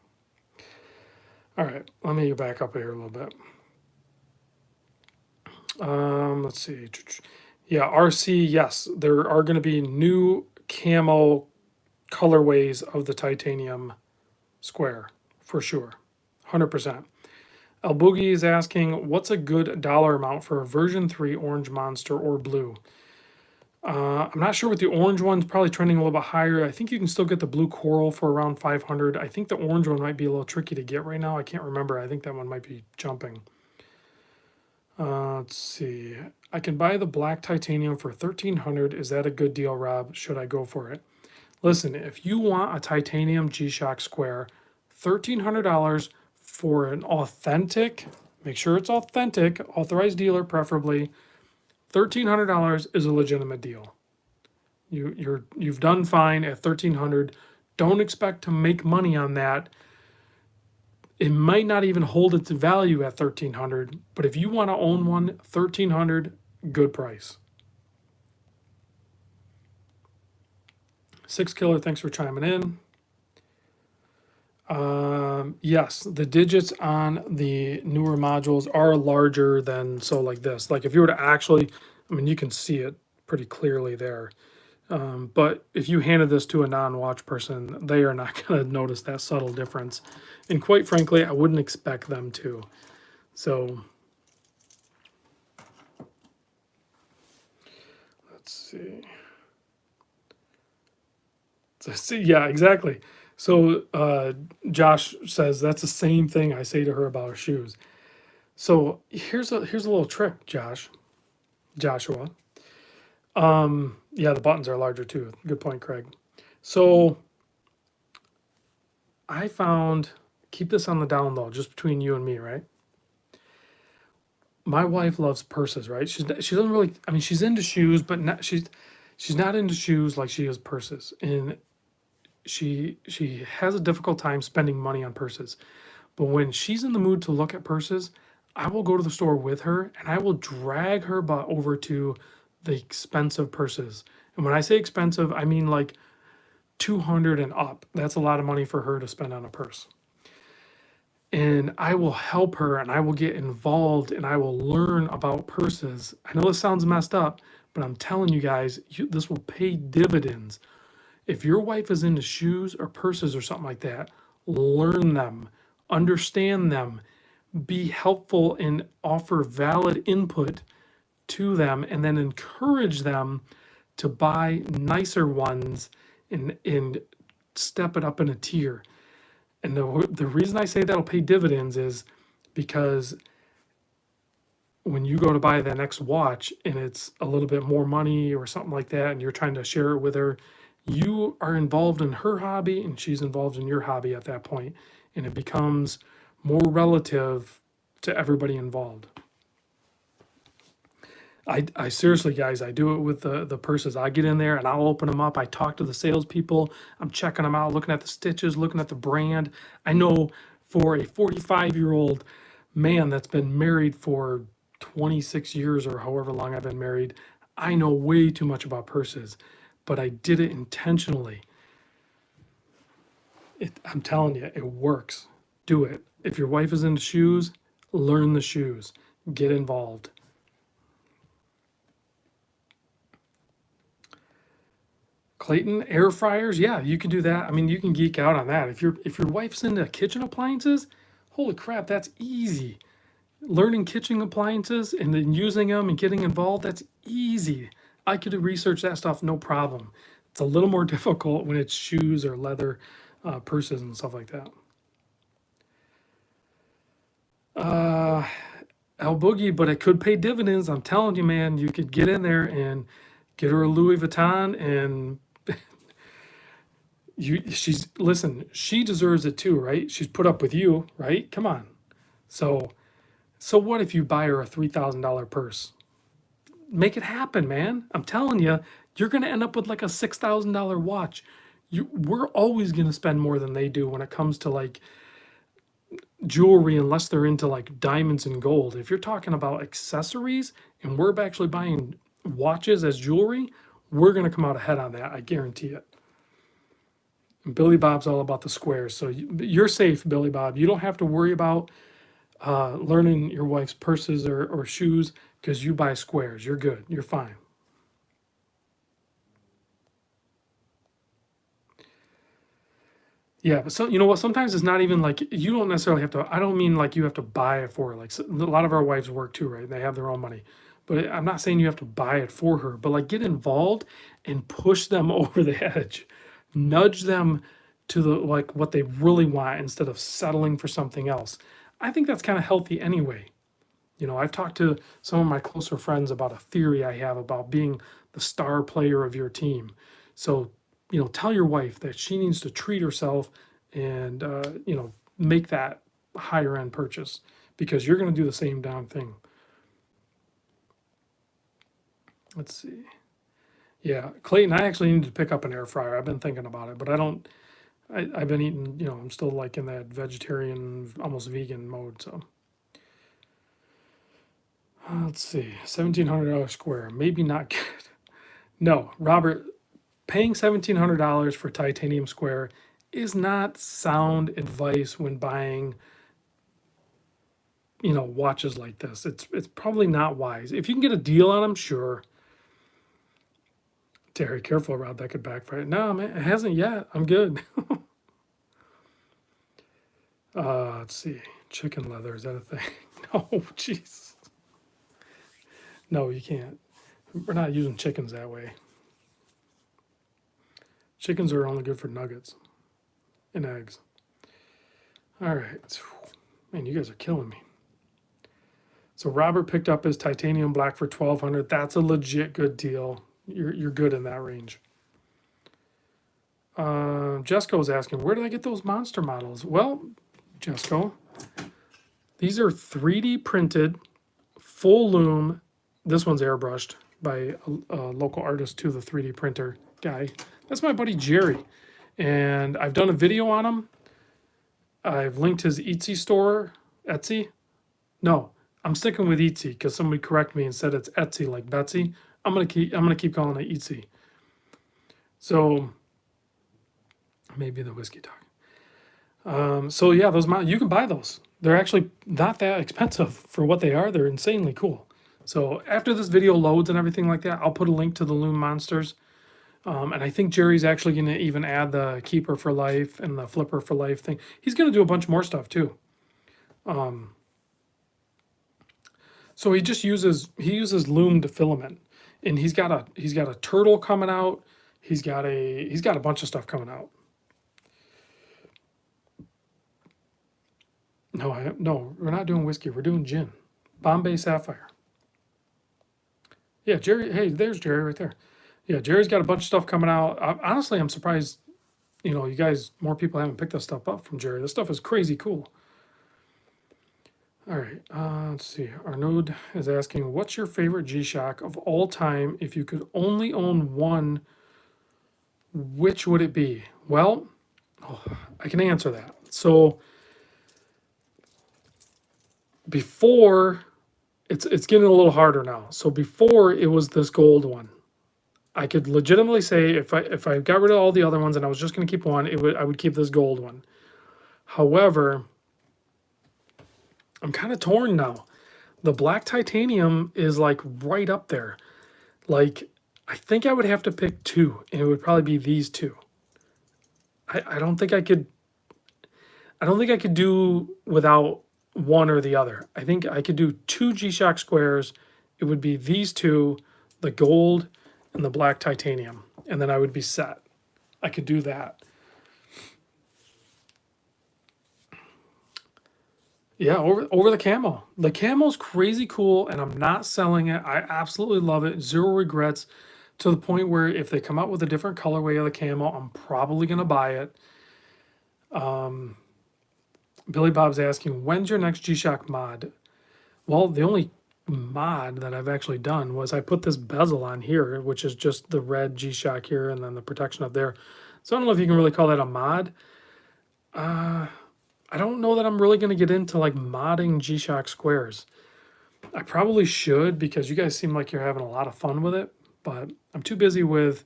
all right, let me back up here a little bit. Let's see. Yeah, RC, yes, there are going to be new camo colorways of the titanium square for sure. 100%. El Boogie is asking, what's a good dollar amount for a version 3 orange monster or blue? I'm not sure what the orange one's probably trending a little bit higher. I think you can still get the blue coral for around 500. I think the orange one might be a little tricky to get right now. I can't remember. I think that one might be jumping. Let's see. I can buy the black titanium for $1,300. Is that a good deal, Rob? Should I go for it? Listen, if you want a titanium G-Shock square, $1,300 for an authentic, make sure it's authentic, authorized dealer preferably, $1,300 is a legitimate deal. You've done fine at $1,300. Don't expect to make money on that. It might not even hold its value at $1,300, but if you want to own one, $1,300, good price. Six Killer, thanks for chiming in. Yes, the digits on the newer modules are larger than, so like this. Like if you were to actually, you can see it pretty clearly there. But if you handed this to a non-watch person, they are not going to notice that subtle difference. And quite frankly, I wouldn't expect them to. So let's see. Yeah, exactly. So Josh says that's the same thing I say to her about her shoes. So here's a little trick, Joshua. Yeah, the buttons are larger too. Good point, Craig. So I found, keep this on the down low, just between you and me, right? My wife loves purses, right? She doesn't really, she's into shoes, but she's not into shoes like she is purses. And she has a difficult time spending money on purses. But when she's in the mood to look at purses, I will go to the store with her and I will drag her butt over to the expensive purses. And when I say expensive, I mean like 200 and up. That's a lot of money for her to spend on a purse. And I will help her and I will get involved and I will learn about purses. I know this sounds messed up, but I'm telling you guys, this will pay dividends. If your wife is into shoes or purses or something like that, learn them, understand them, be helpful and offer valid input to them, and then encourage them to buy nicer ones and step it up in a tier. And the reason I say that'll pay dividends is because when you go to buy the next watch and it's a little bit more money or something like that, and you're trying to share it with her, you are involved in her hobby and she's involved in your hobby at that point, and it becomes more relative to everybody involved. I seriously, guys, I do it with the purses. I get in there and I'll open them up. I talk to the salespeople. I'm checking them out, looking at the stitches, looking at the brand. I know for a 45-year-old man that's been married for 26 years or however long I've been married, I know way too much about purses, but I did it intentionally. I'm telling you, it works. Do it. If your wife is into shoes, learn the shoes. Get involved. Clayton, air fryers, yeah, you can do that. I mean, you can geek out on that. If your wife's into kitchen appliances, holy crap, that's easy. Learning kitchen appliances and then using them and getting involved, that's easy. I could research that stuff no problem. It's a little more difficult when it's shoes or leather purses and stuff like that. El Boogie, but it could pay dividends. I'm telling you, man, you could get in there and get her a Louis Vuitton and listen, she deserves it too, right? She's put up with you, right? Come on. So what if you buy her a $3,000 purse? Make it happen, man. I'm telling you, you're going to end up with like a $6,000 watch. We're always going to spend more than they do when it comes to like jewelry, unless they're into like diamonds and gold. If you're talking about accessories and we're actually buying watches as jewelry, we're going to come out ahead on that. I guarantee it. And Billy Bob's all about the squares. So you're safe, Billy Bob. You don't have to worry about learning your wife's purses or shoes because you buy squares. You're good. You're fine. Yeah, but so you know what? Sometimes it's not even like you don't necessarily have to. I don't mean like you have to buy it for her. Like a lot of our wives work too, right? They have their own money, but I'm not saying you have to buy it for her. But like get involved and push them over the edge, nudge them to the like what they really want instead of settling for something else. I think that's kind of healthy anyway. You know, I've talked to some of my closer friends about a theory I have about being the star player of your team. So, you know, tell your wife that she needs to treat herself and, you know, make that higher end purchase because you're going to do the same damn thing. Let's see. Yeah, Clayton, I actually need to pick up an air fryer. I've been thinking about it, but I don't. I've been eating, you know, I'm still like in that vegetarian, almost vegan mode. So let's see, $1,700 square, maybe not good. No, Robert, paying $1,700 for titanium square is not sound advice when buying, you know, watches like this. It's probably not wise. If you can get a deal on them, sure. Terry, careful, Rob, that could backfire. No, man, it hasn't yet. I'm good. Let's see, chicken leather, is that a thing? No, jeez. No, you can't. We're not using chickens that way. Chickens are only good for nuggets and eggs. All right. Man, you guys are killing me. So Robert picked up his titanium black for $1,200. That's a legit good deal. You're good in that range. Jesco was asking, where did I get those monster models? Well, Jesco, these are 3D printed, full loom. This one's airbrushed by a local artist too, the 3D printer guy. That's my buddy Jerry. And I've done a video on him. I've linked his Etsy store, Etsy. No, I'm sticking with Etsy because somebody corrected me and said it's Etsy like Betsy. I'm gonna keep calling it Etsy. So maybe the whiskey talk. So yeah, those you can buy those. They're actually not that expensive for what they are. They're insanely cool. So after this video loads and everything like that, I'll put a link to the Loom Monsters. And I think Jerry's actually going to even add the Keeper for Life and the Flipper for Life thing. He's going to do a bunch more stuff too. So he uses loomed filament, and he's got a turtle coming out. He's got a bunch of stuff coming out. No, we're not doing whiskey. We're doing gin, Bombay Sapphire. Yeah, Jerry. Hey, there's Jerry right there. Yeah, Jerry's got a bunch of stuff coming out. Honestly, I'm surprised, you know, more people haven't picked this stuff up from Jerry. This stuff is crazy cool. All right, let's see. Arnaud is asking, what's your favorite G Shock of all time? If you could only own one, which would it be? Well, I can answer that. So before, it's getting a little harder now. So before it was this gold one. I could legitimately say if I got rid of all the other ones and I was just going to keep one, I would keep this gold one. However, I'm kind of torn now. The black titanium is like right up there. Like I think I would have to pick two, and it would probably be these two. I don't think I could. I don't think I could do without one or the other. I think I could do two G Shock squares. It would be these two, the gold and the black titanium, and then I would be set. I could do that. Yeah, over the camo. The camo's crazy cool, and I'm not selling it. I absolutely love it. Zero regrets, to the point where if they come out with a different colorway of the camo, I'm probably gonna buy it. Billy Bob's asking, when's your next G-Shock mod? Well, the only mod that I've actually done was I put this bezel on here, which is just the red G-Shock here and then the protection up there. So I don't know if you can really call that a mod. I don't know that I'm really going to get into like modding G-Shock squares. I probably should, because you guys seem like you're having a lot of fun with it, but I'm too busy with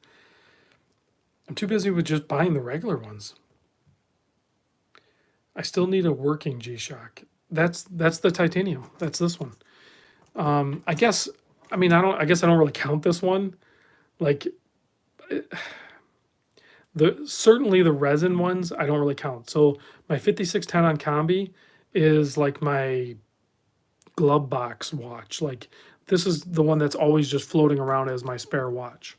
just buying the regular ones. I still need a working G-Shock. That's the titanium. That's this one. I guess I guess I don't really count this one. Like certainly the resin ones I don't really count. So my 5610 on combi is like my glove box watch. Like this is the one that's always just floating around as my spare watch.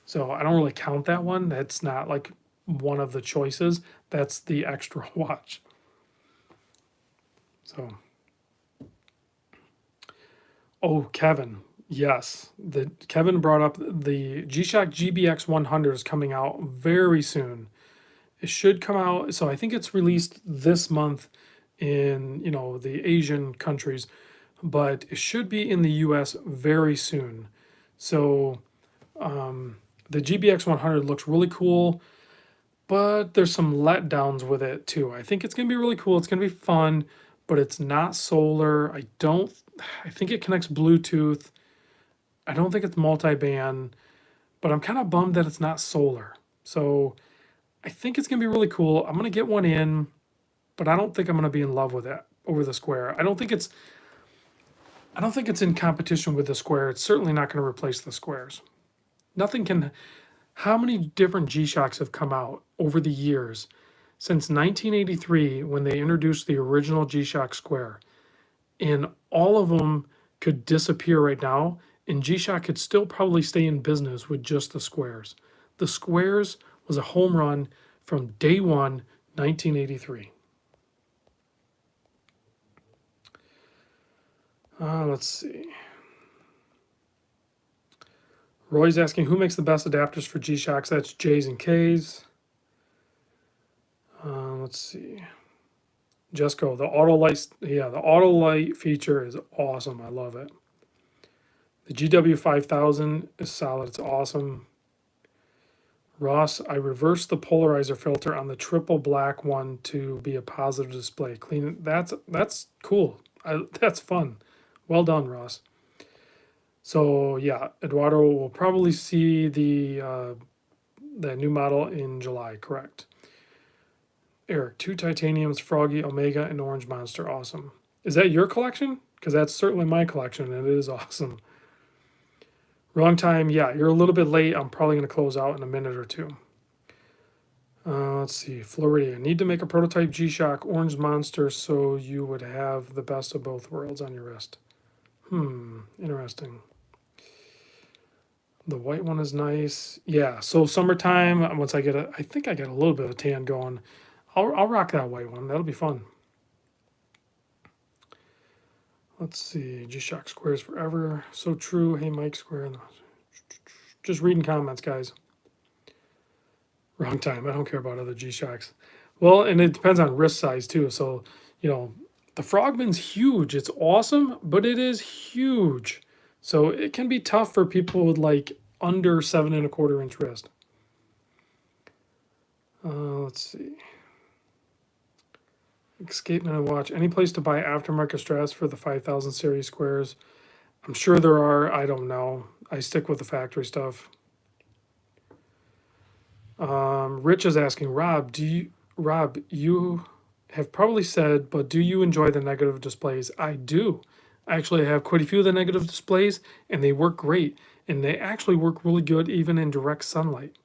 So I don't really count that one. That's not like one of the choices. That's the extra watch. So, oh, Kevin, yes, Kevin brought up the G Shock Gpx 100 is coming out very soon. It should come out. So I think it's released this month in the Asian countries, but it should be in the U.S. very soon. So the GBX 100 looks really cool, but there's some letdowns with it too. I think it's gonna be really cool. It's gonna be fun, but it's not solar. I think it connects Bluetooth. I don't think it's multi-band, but I'm kind of bummed that it's not solar. So I think it's gonna be really cool. I'm gonna get one in, but I don't think I'm gonna be in love with it over the Square. I don't think it's in competition with the Square. It's certainly not gonna replace the Squares. Nothing can. How many different G-Shocks have come out over the years since 1983 when they introduced the original G-Shock Square? And all of them could disappear right now, and G-Shock could still probably stay in business with just the Squares. The Squares was a home run from day one, 1983. Let's see. Roy's asking, who makes the best adapters for G-Shocks? That's J's and K's. Let's see. Jesco, the auto light feature is awesome. I love it. The GW5000 is solid. It's awesome. Ross, I reversed the polarizer filter on the triple black one to be a positive display. Clean it. That's cool. That's fun. Well done, Ross. So yeah, Eduardo will probably see the new model in July. Correct. Eric, 2 titaniums, Froggy, Omega, and Orange Monster. Awesome. Is that your collection? Because that's certainly my collection, and it is awesome. Wrong time. Yeah, you're a little bit late. I'm probably going to close out in a minute or two. Let's see. Floridian. Need to make a prototype G-Shock Orange Monster so you would have the best of both worlds on your wrist. Interesting. The white one is nice. Yeah, so summertime, once I think I get a little bit of a tan going, I'll rock that white one. That'll be fun. Let's see. G-Shock Squares forever. So true. Hey, Mike Square. Just reading comments, guys. Wrong time. I don't care about other G-Shocks. Well, and it depends on wrist size, too. So, the The Frogman's huge. It's awesome, but it is huge. So it can be tough for people with like under 7¼ inch wrist. Let's see. Escapement and watch. Any place to buy aftermarket straps for the 5000 series squares? I'm sure there are. I don't know. I stick with the factory stuff. Rich is asking, Rob, you have probably said, but do you enjoy the negative displays? I do. I actually have quite a few of the negative displays, and they work great. And they actually work really good even in direct sunlight.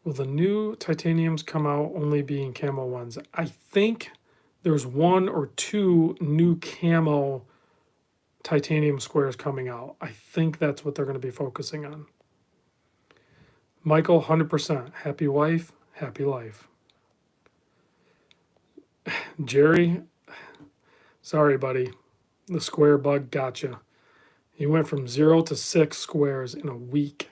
Will the new titaniums come out only being camo ones? I think there's 1 or 2 new camo titanium squares coming out. I think that's what they're going to be focusing on. Michael, 100%. Happy wife, happy life. Jerry, sorry, buddy. The square bug gotcha. He went from 0 to 6 squares in a week.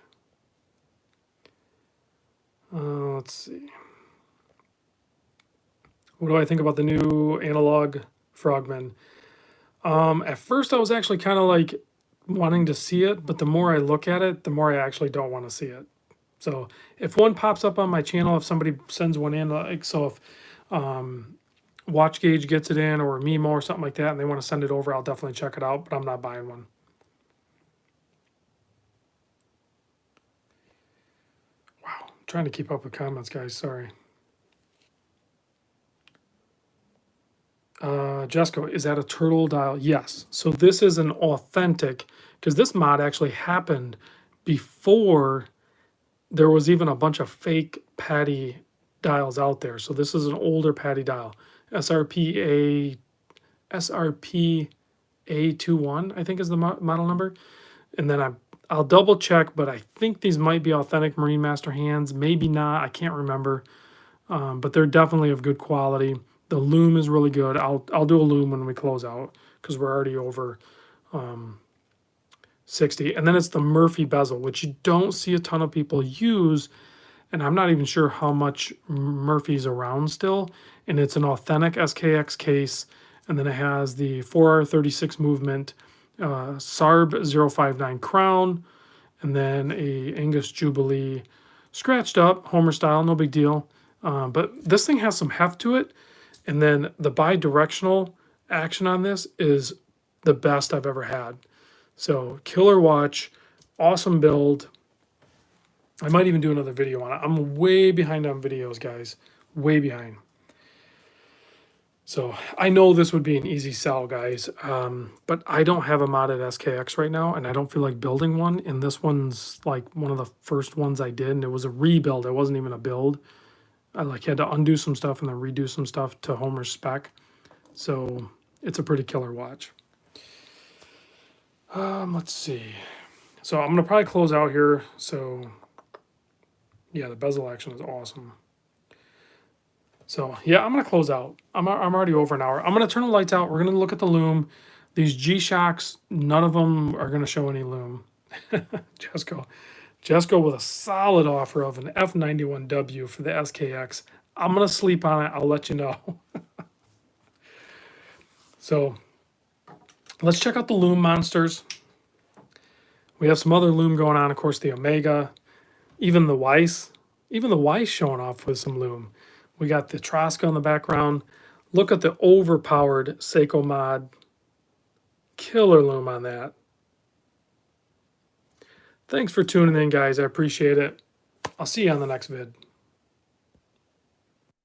Let's see. What do I think about the new analog Frogman? At first, I was actually kind of like wanting to see it, but the more I look at it, the more I actually don't want to see it. So if one pops up on my channel, if somebody sends one in, like so if Watch Gauge gets it in or Mimo or something like that, and they want to send it over, I'll definitely check it out, but I'm not buying one. Wow, I'm trying to keep up with comments, guys. Sorry. Jessica, is that a turtle dial? Yes. So this is an authentic, because this mod actually happened before there was even a bunch of fake Patty dials out there. So this is an older Patty dial. SRP A21, I think is the model number. And then I'll double check, but I think these might be authentic Marine Master hands. Maybe not. I can't remember. But they're definitely of good quality. The loom is really good. I'll do a loom when we close out because we're already over 60. And then it's the Murphy bezel, which you don't see a ton of people use. And I'm not even sure how much Murphy's around still. And it's an authentic SKX case. And then it has the 4R36 movement, SARB 059 crown, and then a Angus Jubilee scratched up, Homer style, no big deal. But this thing has some heft to it. And then the bi-directional action on this is the best I've ever had. So killer watch, awesome build. I might even do another video on it. I'm way behind on videos, guys. Way behind. So I know this would be an easy sell, guys. But I don't have a modded SKX right now, and I don't feel like building one. And this one's like one of the first ones I did, and it was a rebuild. It wasn't even a build. I like had to undo some stuff and then redo some stuff to Homer's spec. So it's a pretty killer watch. Let's see. So I'm going to probably close out here. So yeah, the bezel action is awesome. So yeah, I'm going to close out. I'm already over an hour. I'm going to turn the lights out. We're going to look at the loom. These G Shocks, none of them are going to show any loom. Jesco with a solid offer of an F91W for the SKX. I'm going to sleep on it. I'll let you know. So let's check out the loom monsters. We have some other loom going on. Of course, the Omega, even the Weiss. Even the Weiss showing off with some loom. We got the Trosca in the background. Look at the overpowered Seiko mod. Killer loom on that. Thanks for tuning in, guys. I appreciate it. I'll see you on the next vid.